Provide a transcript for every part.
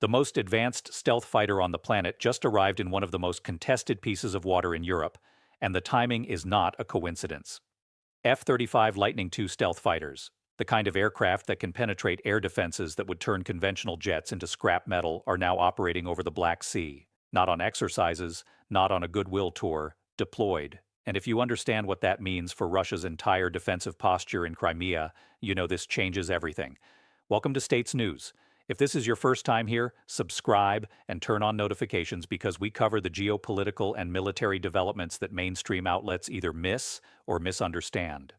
The most advanced stealth fighter on the planet just arrived in one of the most contested pieces of water in Europe, and the timing is not a coincidence. F-35 Lightning II stealth fighters, the kind of aircraft that can penetrate air defenses that would turn conventional jets into scrap metal, are now operating over the Black Sea. Not on exercises, not on a goodwill tour, deployed. And if you understand what that means for Russia's entire defensive posture in Crimea, you know this changes everything. Welcome to States News. If this is your first time here, subscribe and turn on notifications because we cover the geopolitical and military developments that mainstream outlets either miss or misunderstand.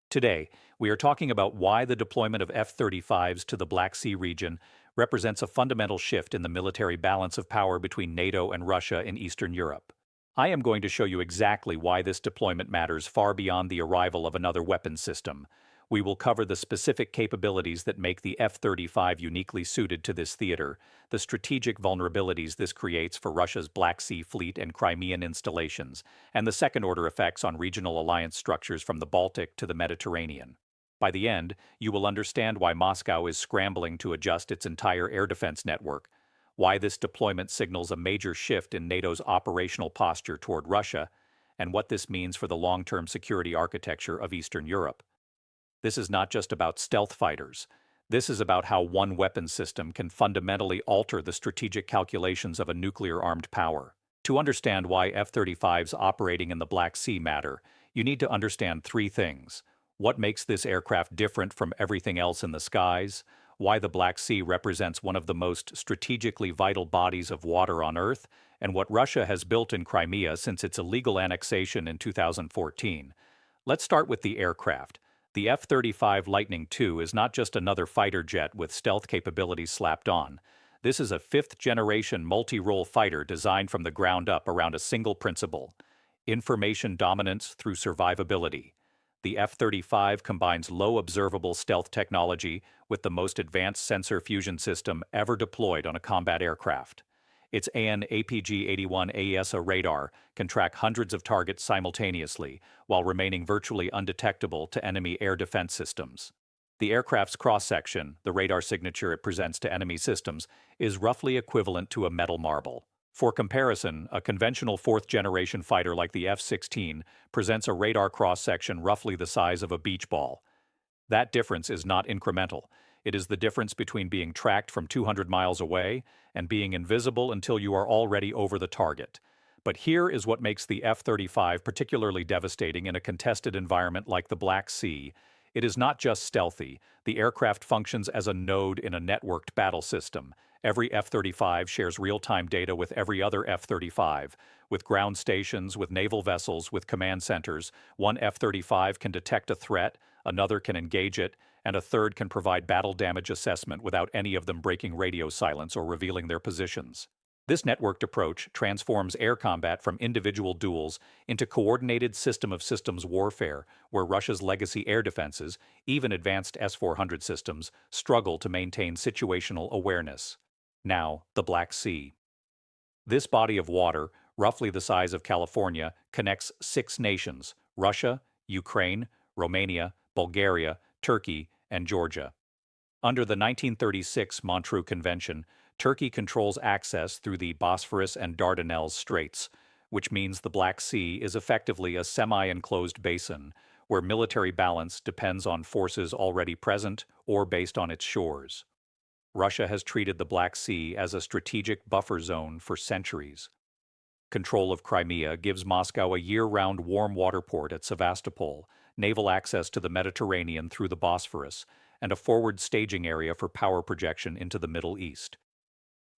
Today, we are talking about why the deployment of F-35s to the Black Sea region represents a fundamental shift in the military balance of power between NATO and Russia in Eastern Europe. I am going to show you exactly why this deployment matters far beyond the arrival of another weapons system. We will cover the specific capabilities that make the F-35 uniquely suited to this theater, the strategic vulnerabilities this creates for Russia's Black Sea fleet and Crimean installations, and the second-order effects on regional alliance structures from the Baltic to the Mediterranean. By the end, you will understand why Moscow is scrambling to adjust its entire air defense network, why this deployment signals a major shift in NATO's operational posture toward Russia, and what this means for the long-term security architecture of Eastern Europe. This is not just about stealth fighters. This is about how one weapon system can fundamentally alter the strategic calculations of a nuclear-armed power. To understand why F-35s operating in the Black Sea matter, you need to understand three things: what makes this aircraft different from everything else in the skies, why the Black Sea represents one of the most strategically vital bodies of water on Earth, and what Russia has built in Crimea since its illegal annexation in 2014. Let's start with the aircraft. The F-35 Lightning II is not just another fighter jet with stealth capabilities slapped on. This is a fifth-generation multi-role fighter designed from the ground up around a single principle: information dominance through survivability. The F-35 combines low observable stealth technology with the most advanced sensor fusion system ever deployed on a combat aircraft. Its AN/APG-81 AESA radar can track hundreds of targets simultaneously while remaining virtually undetectable to enemy air defense systems. The aircraft's cross-section, the radar signature it presents to enemy systems, is roughly equivalent to a metal marble. For comparison, a conventional fourth-generation fighter like the F-16 presents a radar cross-section roughly the size of a beach ball. That difference is not incremental. It is the difference between being tracked from 200 miles away and being invisible until you are already over the target. But here is what makes the F-35 particularly devastating in a contested environment like the Black Sea. It is not just stealthy. The aircraft functions as a node in a networked battle system. Every F-35 shares real-time data with every other F-35. With ground stations, with naval vessels, with command centers, one F-35 can detect a threat, another can engage it, and a third can provide battle damage assessment without any of them breaking radio silence or revealing their positions. This networked approach transforms air combat from individual duels into coordinated system-of-systems warfare, where Russia's legacy air defenses, even advanced S-400 systems, struggle to maintain situational awareness. Now, the Black Sea. This body of water, roughly the size of California, connects 6 nations: Russia, Ukraine, Romania, Bulgaria, Turkey, and Georgia. Under the 1936 Montreux Convention, Turkey controls access through the Bosphorus and Dardanelles Straits, which means the Black Sea is effectively a semi-enclosed basin, where military balance depends on forces already present or based on its shores. Russia has treated the Black Sea as a strategic buffer zone for centuries. Control of Crimea gives Moscow a year-round warm water port at Sevastopol, naval access to the Mediterranean through the Bosphorus, and a forward staging area for power projection into the Middle East.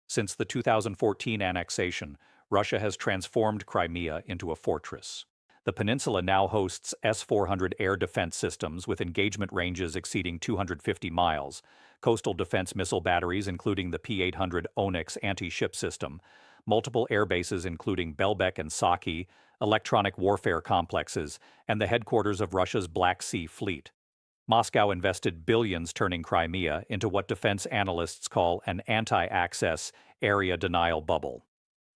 Since the 2014 annexation, Russia has transformed Crimea into a fortress. The peninsula now hosts S-400 air defense systems with engagement ranges exceeding 250 miles, coastal defense missile batteries including the P-800 Onyx anti-ship system, multiple air bases including Belbek and Saki, electronic warfare complexes, and the headquarters of Russia's Black Sea Fleet. Moscow invested billions turning Crimea into what defense analysts call an anti-access area denial bubble.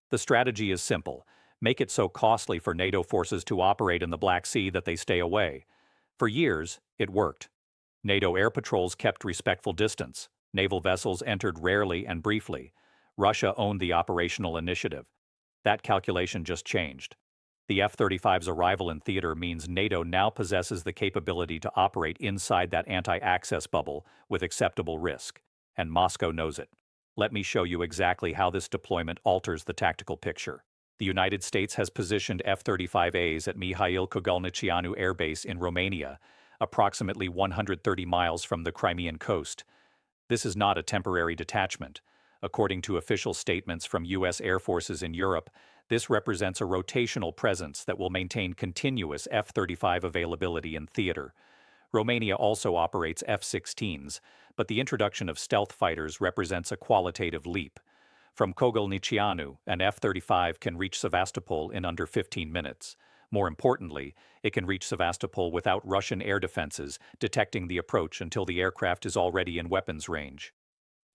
The strategy is simple: make it so costly for NATO forces to operate in the Black Sea that they stay away. For years, it worked. NATO air patrols kept respectful distance. Naval vessels entered rarely and briefly. Russia owned the operational initiative. That calculation just changed. The F-35's arrival in theater means NATO now possesses the capability to operate inside that anti-access bubble with acceptable risk, and Moscow knows it. Let me show you exactly how this deployment alters the tactical picture. The United States has positioned F-35As at Mihail Kogălnicianu Air Base in Romania, approximately 130 miles from the Crimean coast. This is not a temporary detachment. According to official statements from U.S. air forces in Europe, this represents a rotational presence that will maintain continuous F-35 availability in theater. Romania also operates F-16s, but the introduction of stealth fighters represents a qualitative leap. From Kogălnicianu, an F-35 can reach Sevastopol in under 15 minutes. More importantly, it can reach Sevastopol without Russian air defenses detecting the approach until the aircraft is already in weapons range.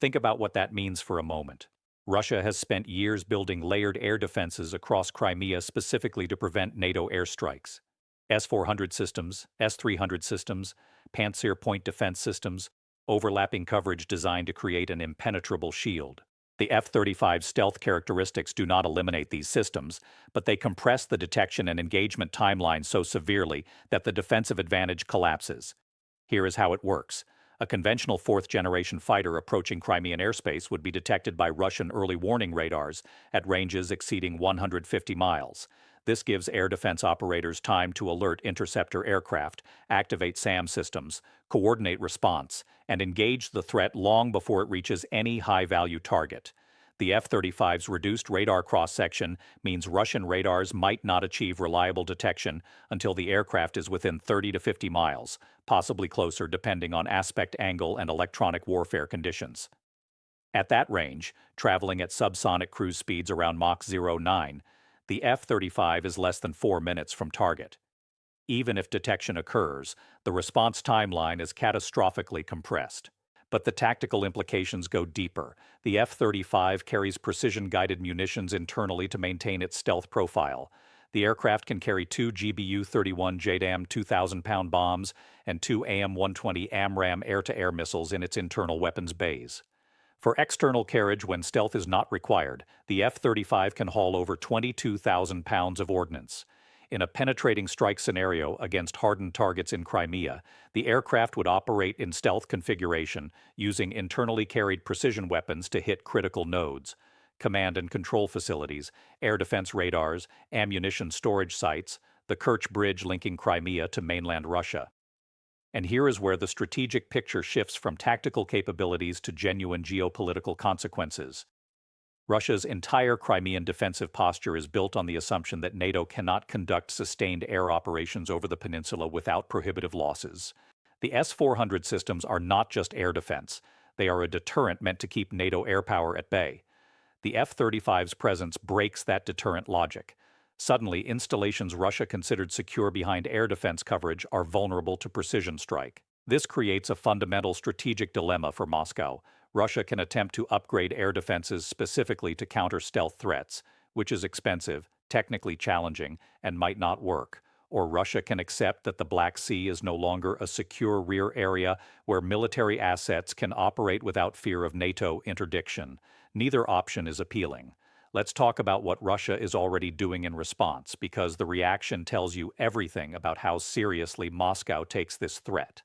Think about what that means for a moment. Russia has spent years building layered air defenses across Crimea specifically to prevent NATO airstrikes. S-400 systems, S-300 systems, Pantsir point defense systems, overlapping coverage designed to create an impenetrable shield. The F-35's stealth characteristics do not eliminate these systems, but they compress the detection and engagement timeline so severely that the defensive advantage collapses. Here is how it works. A conventional fourth-generation fighter approaching Crimean airspace would be detected by Russian early warning radars at ranges exceeding 150 miles. This gives air defense operators time to alert interceptor aircraft, activate SAM systems, coordinate response, and engage the threat long before it reaches any high-value target. The F-35's reduced radar cross-section means Russian radars might not achieve reliable detection until the aircraft is within 30 to 50 miles, possibly closer depending on aspect angle and electronic warfare conditions. At that range, traveling at subsonic cruise speeds around Mach 09, the F-35 is less than 4 minutes from target. Even if detection occurs, the response timeline is catastrophically compressed. But the tactical implications go deeper. The F-35 carries precision-guided munitions internally to maintain its stealth profile. The aircraft can carry 2 GBU-31 JDAM 2,000-pound bombs and 2 AIM-120 AMRAAM air-to-air missiles in its internal weapons bays. For external carriage when stealth is not required, the F-35 can haul over 22,000 pounds of ordnance. In a penetrating strike scenario against hardened targets in Crimea, the aircraft would operate in stealth configuration, using internally carried precision weapons to hit critical nodes, command and control facilities, air defense radars, ammunition storage sites, the Kerch Bridge linking Crimea to mainland Russia. And here is where the strategic picture shifts from tactical capabilities to genuine geopolitical consequences. Russia's entire Crimean defensive posture is built on the assumption that NATO cannot conduct sustained air operations over the peninsula without prohibitive losses. The S-400 systems are not just air defense. They are a deterrent meant to keep NATO air power at bay. The F-35's presence breaks that deterrent logic. Suddenly, installations Russia considered secure behind air defense coverage are vulnerable to precision strike. This creates a fundamental strategic dilemma for Moscow. Russia can attempt to upgrade air defenses specifically to counter stealth threats, which is expensive, technically challenging, and might not work. Or Russia can accept that the Black Sea is no longer a secure rear area where military assets can operate without fear of NATO interdiction. Neither option is appealing. Let's talk about what Russia is already doing in response, because the reaction tells you everything about how seriously Moscow takes this threat.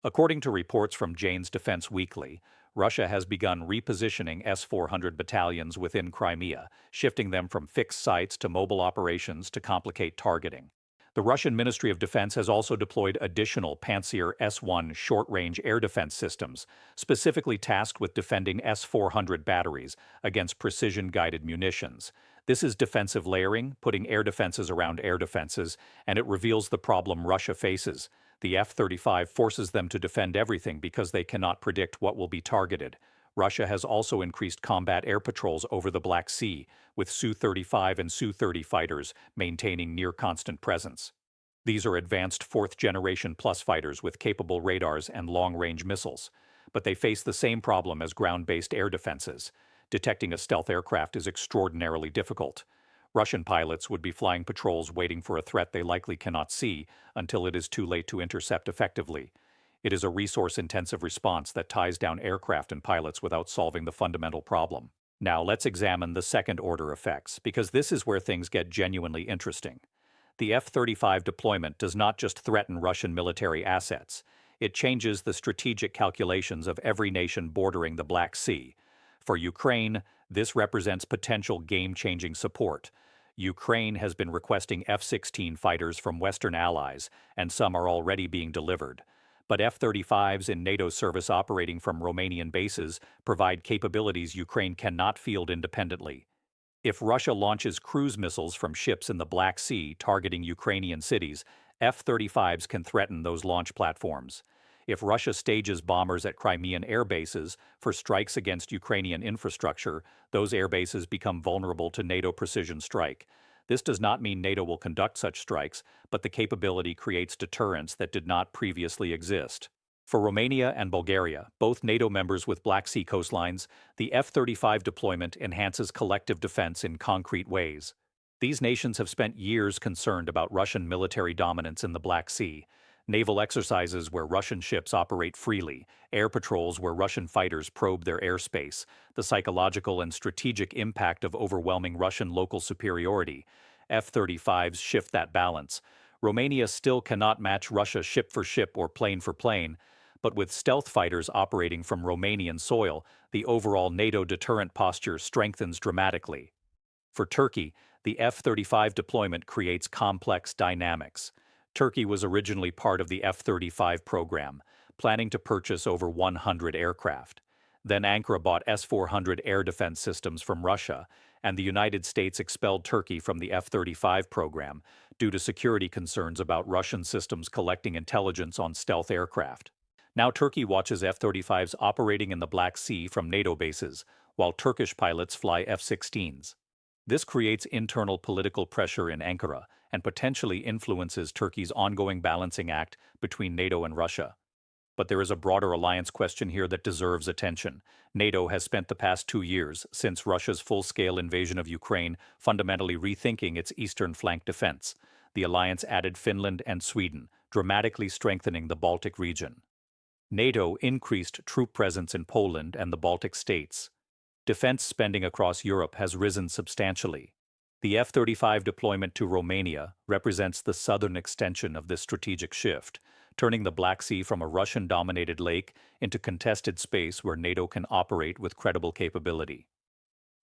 According to reports from Jane's Defense Weekly, Russia has begun repositioning S-400 battalions within Crimea, shifting them from fixed sites to mobile operations to complicate targeting. The Russian Ministry of Defense has also deployed additional Pantsir S-1 short-range air defense systems, specifically tasked with defending S-400 batteries against precision-guided munitions. This is defensive layering, putting air defenses around air defenses, and it reveals the problem Russia faces. The F-35 forces them to defend everything because they cannot predict what will be targeted. Russia has also increased combat air patrols over the Black Sea, with Su-35 and Su-30 fighters maintaining near-constant presence. These are advanced fourth-generation plus fighters with capable radars and long-range missiles, but they face the same problem as ground-based air defenses. Detecting a stealth aircraft is extraordinarily difficult. Russian pilots would be flying patrols waiting for a threat they likely cannot see until it is too late to intercept effectively. It is a resource-intensive response that ties down aircraft and pilots without solving the fundamental problem. Now, let's examine the second-order effects, because this is where things get genuinely interesting. The F-35 deployment does not just threaten Russian military assets. It changes the strategic calculations of every nation bordering the Black Sea. For Ukraine, this represents potential game-changing support. Ukraine has been requesting F-16 fighters from Western allies, and some are already being delivered. But F-35s in NATO service operating from Romanian bases provide capabilities Ukraine cannot field independently. If Russia launches cruise missiles from ships in the Black Sea targeting Ukrainian cities, F-35s can threaten those launch platforms. If Russia stages bombers at Crimean air bases for strikes against Ukrainian infrastructure, those air bases become vulnerable to NATO precision strike. This does not mean NATO will conduct such strikes, but the capability creates deterrence that did not previously exist. For Romania and Bulgaria, both NATO members with Black Sea coastlines, the F-35 deployment enhances collective defense in concrete ways. These nations have spent years concerned about Russian military dominance in the Black Sea. Naval exercises where Russian ships operate freely, air patrols where Russian fighters probe their airspace, the psychological and strategic impact of overwhelming Russian local superiority. F-35s shift that balance. Romania still cannot match Russia ship for ship or plane for plane, but with stealth fighters operating from Romanian soil, the overall NATO deterrent posture strengthens dramatically. For Turkey, the F-35 deployment creates complex dynamics. Turkey was originally part of the F-35 program, planning to purchase over 100 aircraft. Then Ankara bought S-400 air defense systems from Russia, and the United States expelled Turkey from the F-35 program due to security concerns about Russian systems collecting intelligence on stealth aircraft. Now Turkey watches F-35s operating in the Black Sea from NATO bases, while Turkish pilots fly F-16s. This creates internal political pressure in Ankara and potentially influences Turkey's ongoing balancing act between NATO and Russia. But there is a broader alliance question here that deserves attention. NATO has spent the past 2 years, since Russia's full-scale invasion of Ukraine, fundamentally rethinking its eastern flank defense. The alliance added Finland and Sweden, dramatically strengthening the Baltic region. NATO increased troop presence in Poland and the Baltic states. Defense spending across Europe has risen substantially. The F-35 deployment to Romania represents the southern extension of this strategic shift, turning the Black Sea from a Russian-dominated lake into contested space where NATO can operate with credible capability.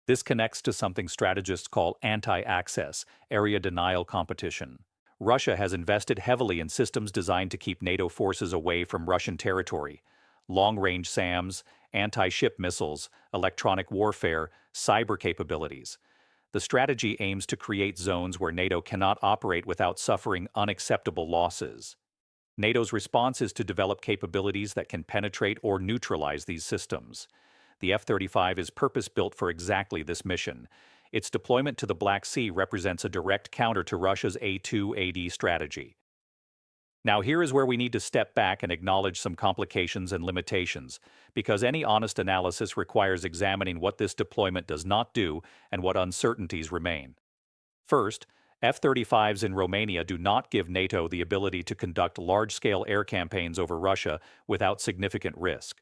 This connects to something strategists call anti-access, area denial competition. Russia has invested heavily in systems designed to keep NATO forces away from Russian territory. Long-range SAMs, anti-ship missiles, electronic warfare, cyber capabilities. The strategy aims to create zones where NATO cannot operate without suffering unacceptable losses. NATO's response is to develop capabilities that can penetrate or neutralize these systems. The F-35 is purpose-built for exactly this mission. Its deployment to the Black Sea represents a direct counter to Russia's A2AD strategy. Now here is where we need to step back and acknowledge some complications and limitations, because any honest analysis requires examining what this deployment does not do and what uncertainties remain. First, F-35s in Romania do not give NATO the ability to conduct large-scale air campaigns over Russia without significant risk.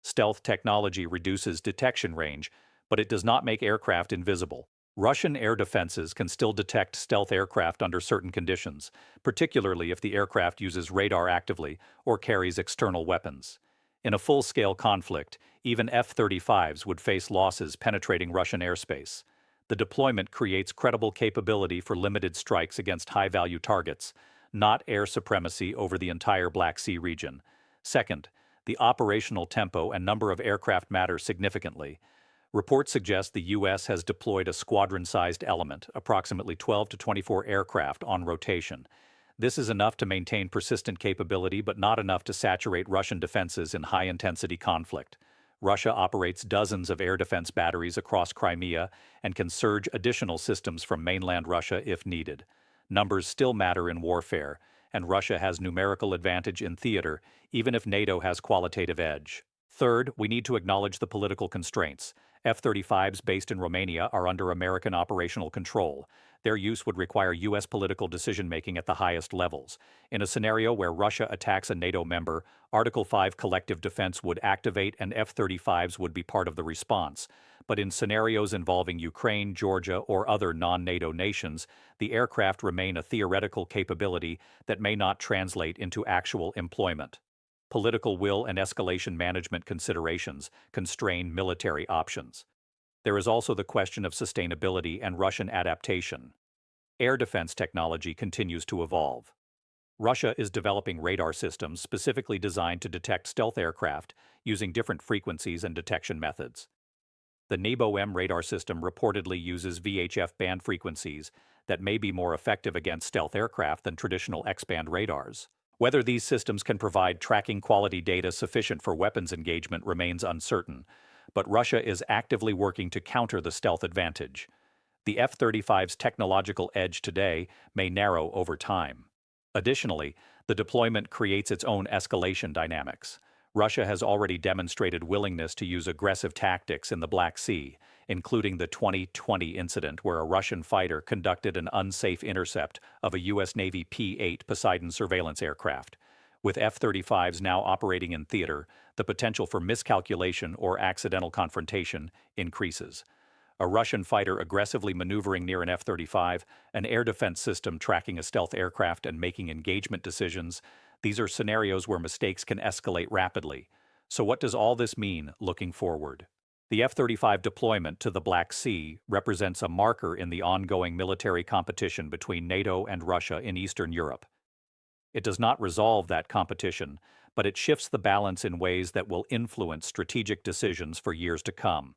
Stealth technology reduces detection range, but it does not make aircraft invisible. Russian air defenses can still detect stealth aircraft under certain conditions, particularly if the aircraft uses radar actively or carries external weapons. In a full-scale conflict, even F-35s would face losses penetrating Russian airspace. The deployment creates credible capability for limited strikes against high-value targets, not air supremacy over the entire Black Sea region. Second, the operational tempo and number of aircraft matter significantly. Reports suggest the U.S. has deployed a squadron-sized element, approximately 12 to 24 aircraft, on rotation. This is enough to maintain persistent capability, but not enough to saturate Russian defenses in high-intensity conflict. Russia operates dozens of air defense batteries across Crimea and can surge additional systems from mainland Russia if needed. Numbers still matter in warfare, and Russia has numerical advantage in theater, even if NATO has qualitative edge. Third, we need to acknowledge the political constraints. F-35s based in Romania are under American operational control. Their use would require U.S. political decision-making at the highest levels. In a scenario where Russia attacks a NATO member, Article 5 collective defense would activate and F-35s would be part of the response. But in scenarios involving Ukraine, Georgia, or other non-NATO nations, the aircraft remain a theoretical capability that may not translate into actual employment. Political will and escalation management considerations constrain military options. There is also the question of sustainability and Russian adaptation. Air defense technology continues to evolve. Russia is developing radar systems specifically designed to detect stealth aircraft using different frequencies and detection methods. The NEBO-M radar system reportedly uses VHF band frequencies that may be more effective against stealth aircraft than traditional X-band radars. Whether these systems can provide tracking quality data sufficient for weapons engagement remains uncertain, but Russia is actively working to counter the stealth advantage. The F-35's technological edge today may narrow over time. Additionally, the deployment creates its own escalation dynamics. Russia has already demonstrated willingness to use aggressive tactics in the Black Sea, including the 2020 incident where a Russian fighter conducted an unsafe intercept of a U.S. Navy P-8 Poseidon surveillance aircraft. With F-35s now operating in theater, the potential for miscalculation or accidental confrontation increases. A Russian fighter aggressively maneuvering near an F-35, an air defense system tracking a stealth aircraft and making engagement decisions. These are scenarios where mistakes can escalate rapidly. So what does all this mean looking forward? The F-35 deployment to the Black Sea represents a marker in the ongoing military competition between NATO and Russia in Eastern Europe. It does not resolve that competition, but it shifts the balance in ways that will influence strategic decisions for years to come.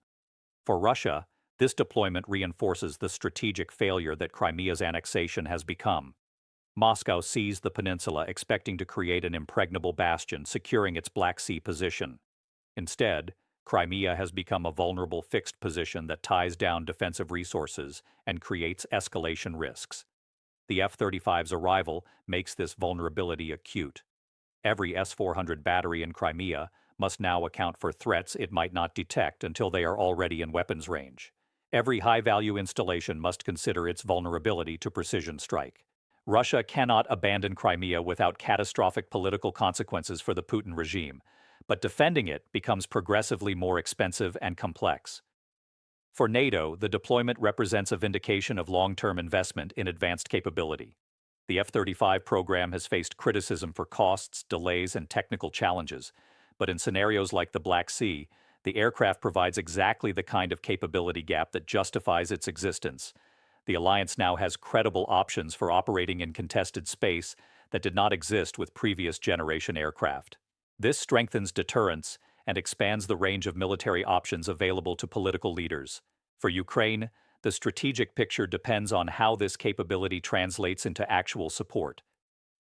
For Russia, this deployment reinforces the strategic failure that Crimea's annexation has become. Moscow seized the peninsula expecting to create an impregnable bastion securing its Black Sea position. Instead, Crimea has become a vulnerable fixed position that ties down defensive resources and creates escalation risks. The F-35's arrival makes this vulnerability acute. Every S-400 battery in Crimea must now account for threats it might not detect until they are already in weapons range. Every high-value installation must consider its vulnerability to precision strike. Russia cannot abandon Crimea without catastrophic political consequences for the Putin regime, but defending it becomes progressively more expensive and complex. For NATO, the deployment represents a vindication of long-term investment in advanced capability. The F-35 program has faced criticism for costs, delays, and technical challenges, but in scenarios like the Black Sea, the aircraft provides exactly the kind of capability gap that justifies its existence. The alliance now has credible options for operating in contested space that did not exist with previous generation aircraft. This strengthens deterrence and expands the range of military options available to political leaders. For Ukraine, the strategic picture depends on how this capability translates into actual support.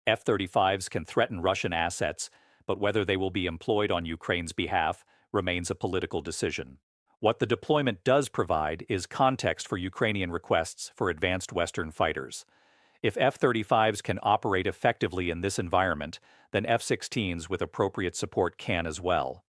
F-35s can threaten Russian assets, but whether they will be employed on Ukraine's behalf remains a political decision. What the deployment does provide is context for Ukrainian requests for advanced Western fighters. If F-35s can operate effectively in this environment, then F-16s with appropriate support can as well.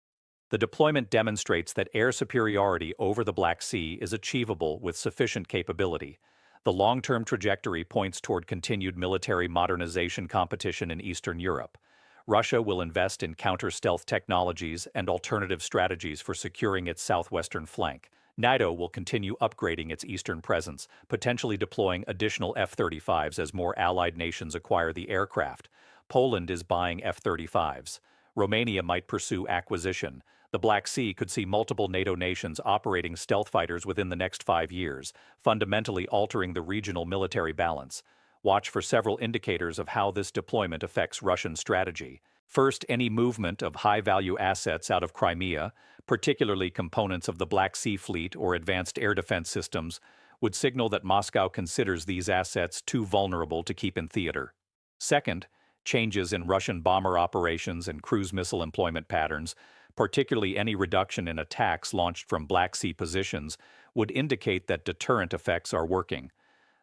The deployment demonstrates that air superiority over the Black Sea is achievable with sufficient capability. The long-term trajectory points toward continued military modernization competition in Eastern Europe. Russia will invest in counter-stealth technologies and alternative strategies for securing its southwestern flank. NATO will continue upgrading its eastern presence, potentially deploying additional F-35s as more allied nations acquire the aircraft. Poland is buying F-35s. Romania might pursue acquisition. The Black Sea could see multiple NATO nations operating stealth fighters within the next 5 years, fundamentally altering the regional military balance. Watch for several indicators of how this deployment affects Russian strategy. First, any movement of high-value assets out of Crimea, particularly components of the Black Sea Fleet or advanced air defense systems, would signal that Moscow considers these assets too vulnerable to keep in theater. Second, changes in Russian bomber operations and cruise missile employment patterns, particularly any reduction in attacks launched from Black Sea positions, would indicate that deterrent effects are working.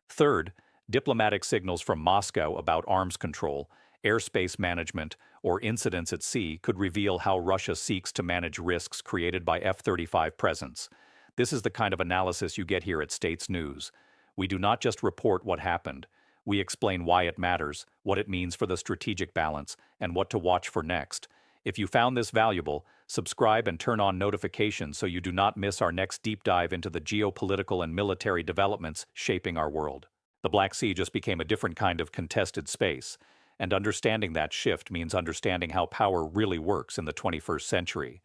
Third, diplomatic signals from Moscow about arms control, airspace management, or incidents at sea could reveal how Russia seeks to manage risks created by F-35 presence. This is the kind of analysis you get here at States News. We do not just report what happened. We explain why it matters, what it means for the strategic balance, and what to watch for next. If you found this valuable, subscribe and turn on notifications so you do not miss our next deep dive into the geopolitical and military developments shaping our world. The Black Sea just became a different kind of contested space, and understanding that shift means understanding how power really works in the 21st century.